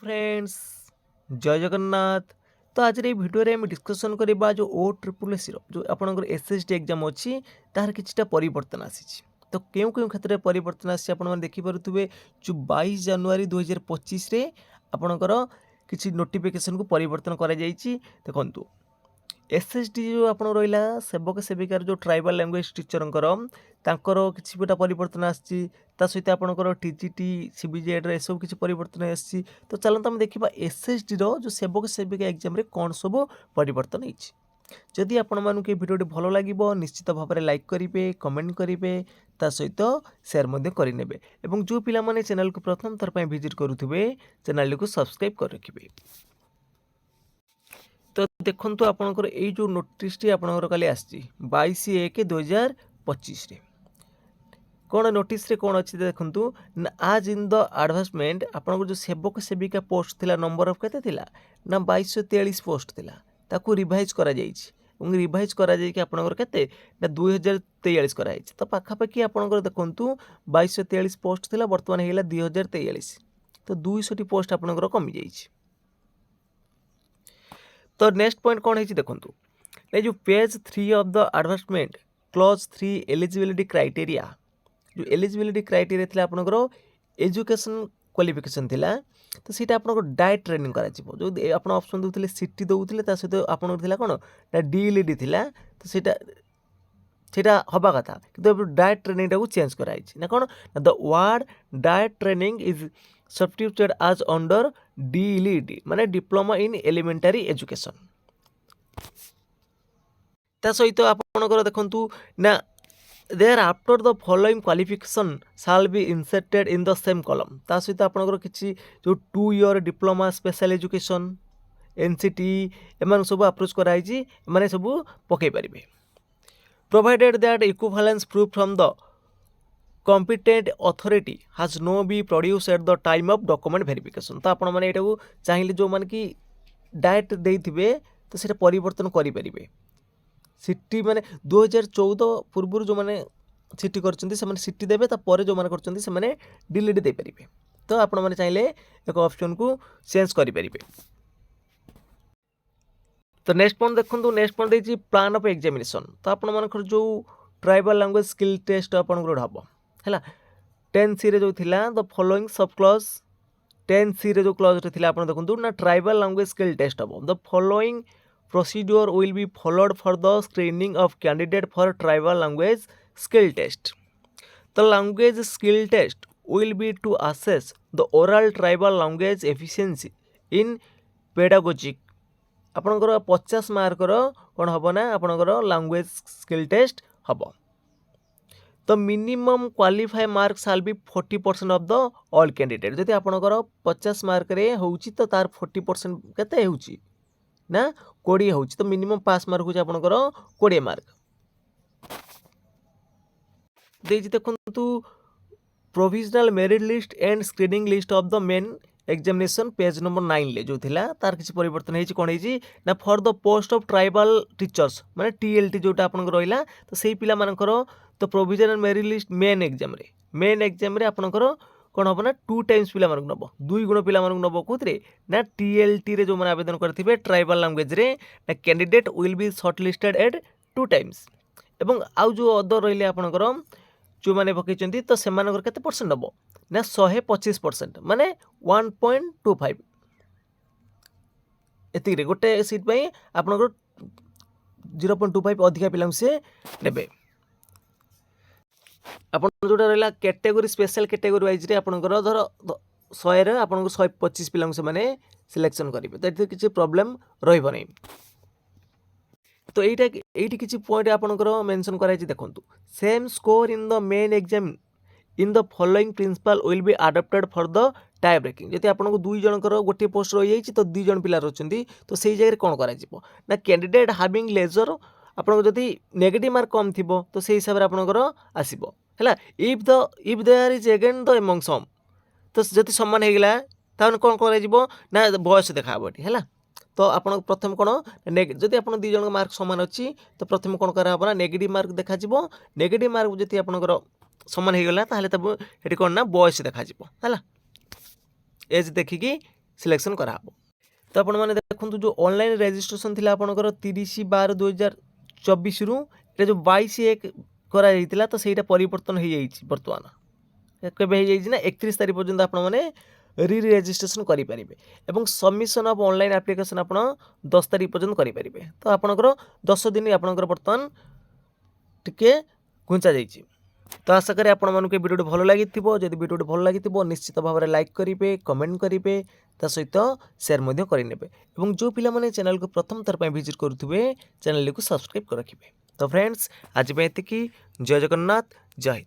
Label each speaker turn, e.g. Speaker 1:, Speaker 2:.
Speaker 1: Friends जय जगन्नाथ। तो आज ये भिडियो रे हम डिस्कसन करबा जो ओ ट्रिपल एस जो आपनकर एसएसटी एग्जाम अछि तार किछटा परिवर्तन आसी। तो केउ केउ क्षेत्र में परिवर्तन आसी आपण माने देखि पारुथुबे जो 22 जनवरी 2025 रे आपनकर किछि नोटिफिकेशन को परिवर्तन करा जाईछि। देखंतु एसएसटी जो आपण रहिला सेवक सेविकार जो ट्राइबल लैंग्वेज टीचरंकर तांकर किछि बेटा परिवर्तन आसी। ता सहित आपणकर टीजीटी सीबीजेड रे सब किछि परिवर्तन आसी। तो चलंत हम देखिबा एसएसटी रो जो सेवक सेविका एग्जाम रे कोन सब परिवर्तन होइछि। जदि आपण मानु के वीडियो भलो लागिबो निश्चित भाव में लाइक करिवे, कमेंट करिवे, ता सहित शेयर मध्ये करिनेबे एवं जो पिला माने चैनल को प्रथम थर पय विजिट करूथुबे चैनल को सब्सक्राइब कर रखिबे। तो देखंतु आपनकर एई जो नोटिस टी आपनकर काली आछि 22/1/2025 रे कौन नोटिस रे कौन अच्छी देखंतु आज इन द एडवर्टाइजमेंट आपन जो सेवक सेविका पोस्ट थिला नंबर ऑफ केते थिला ना 2243 पोस्ट थिला ताकू रिवाइज करा जाईछि और रिवाइज करा जाई कि आपनकर केते ना 2043 करा जाईछि। तो पाखा पाखी आपनकर देखंतु 2243 पोस्ट थिला वर्तमान हेला 2043 तो 200 टी पोस्ट आपनकर कमी जाईछि। तो नेक्स्ट पॉइंट कौन है देखो ये जो page 3 of the advertisement clause 3 eligibility criteria जो एलिजिबिलिटी क्राइटेरिया थिला आपनकर एजुकेशन क्वालिफिकेशन थिला। तो सीटा आपनकर डाइट ट्रेनिंग करा जिवो जो आपन ऑप्शन दोथिले सिटी दोथिले ता सहित आपनकर थिला कोन ना डीएलडी थिला। तो सीटा हबा कथा किंतु डाइट ट्रेनिंग टाको चेंज कराइछि ना कोन the word diet training is substituted as under DLD माने डिप्लोमा इन एलिमेंटरी एजुकेशन। ता सहित आपनकर देखंतु ना thereafter the following qualification shall be inserted in the same column. ता सहित आपनकर किछि जो 2 year diploma special education NCT एमान सब अप्रोच कराइछि माने सब पकै परिबे provided that equivalence proof from the competent authority has no be produce at the time of document verification. तो आपण माने एटाको चाहिए जो मान की डाइट देइथिबे तो सेटा परिवर्तन करि परिबे सिटी माने 2014 पूर्व जो माने सिटी करचंती से माने सिटी देबे ता परे जो माने करचंती से माने डिलीट दे परिबे। तो आपण माने चाहिए एक ऑप्शन को चेंज करि परिबे। तो नेक्स्ट पॉइंट देखंतु नेक्स्ट पॉइंट देछि प्लान ऑफ एग्जामिनेशन। तो आपण मानकर जो ट्राइबल लैंग्वेज स्किल टेस्ट आपण को हबो हैला 10C रे जो थिला the following sub clause 10C रे जो क्लॉज रे थिला आपण देखंतु ना ट्राइबल लैंग्वेज स्किल टेस्ट हबो the following procedure will be followed for the screening of candidate for tribal language skill test. The language skill test will be to assess the oral tribal language efficiency in pedagogic आपनकर 50 marker कौन हम ना आपनकर language skill test हम। तो minimum qualify mark shall be 40% of the all candidate जदि आपनकर 50 mark रे होउची तो तार 40% केते होउची ना 20 होउची। तो मिनिमम पास मार्क होउची आपनकर 20 मार्क देजी देखंतु provisional merit list and screening list of the main examination page number 9 ले जो थिला तार किसी परिवर्तन हेची कोन हेची ना for the post of tribal teachers माने टीएलटी जोटा आपन रहिला तो सेही पिला मानकर तो provisional merit list main exam रे आपनकर कोन हबो ना 2 टाइम्स पिला मानक नबो 2 गुण पिला मानक नबो कोथरे ना टीएलटी रे जो माने आवेदन करथिबे ट्राइबल लैंग्वेज रे ना candidate will be short listed at 2 times एवं आउ जो अदर रहिले आपनकर जो माने पकैचंती तो सेमानकर केते परसेंट नबो ना 125% माने 1.25 एति रे गोटे सीट पई आपनकर 0.25 अधिका पिलां से नेबे। आपन जोटा रहला कैटेगरी स्पेशल कैटेगरी वाइज रे आपनकर धर 100 रे आपनकर 125 पिलां से माने सिलेक्शन करिवे तो एति किछि प्रॉब्लम रहइबो नै। तो एठी किछि पॉइंट आपनकर मेंशन कराइ छि देखंतु same score in the main exam in the following principle will be adopted for the tie breaking जति आपनको 2 जनकर गोटे पोस्ट रहि जाइछि तो 2 जन पिला रहचंती तो सेही जगह कोन करा जिवो ना कैंडिडेट हैविंग लेजर आपनको जति नेगेटिव मार्क कम थिबो तो सेही हिसाब रे आपनकर आसीबो हैला if there is again the among some तो जति समान हे गेला तान कोन करा जिवो ना बॉयस देखाबो हैला। तो आपन प्रथम कोन जति आपन 2 जन मार्क समान अछि तो प्रथम कोन करा हबना नेगेटिव मार्क देखा जिवो नेगेटिव मार्क जति आपनकर समान हो गला ताहले तब हेटी कोन ना बॉयस देखा जिवो हैला एज देखिकी सिलेक्शन कराहब। तो आपण मैंने देखो जो ऑनलाइन रेजिस्ट्रेशन थिला आपनकर 30/12/2024 रु जो 22/1 करा जाइतिला तो सेटा परिवर्तन हो जाइछि वर्तमान केबे हो जाइछि ना 31 तारिख पर्यंत आपण माने री रेजिस्ट्रेशन करि परिबे एवं सबमिशन ऑफ ऑनलाइन एप्लिकेशन आपण 10 तारिख पर्यंत करि परिबे। तो आपनकर 10 दिन आपनकर वर्तमान टिके घुंचा जाइछि। तो आशा करी आपण मानक वीडियो भल लगी जदि वीडियो भल लगी निश्चित भाव में लाइक करेंगे कमेंट करेंगे ता सहित शेयर मध्य करेंगे और जो पिला माने चैनल को प्रथम थर पर विजिट करुवे चैनल को सब्सक्राइब कर रखिए। तो फ्रेंड्स आज एतिकी जय जगन्नाथ जय हिंद।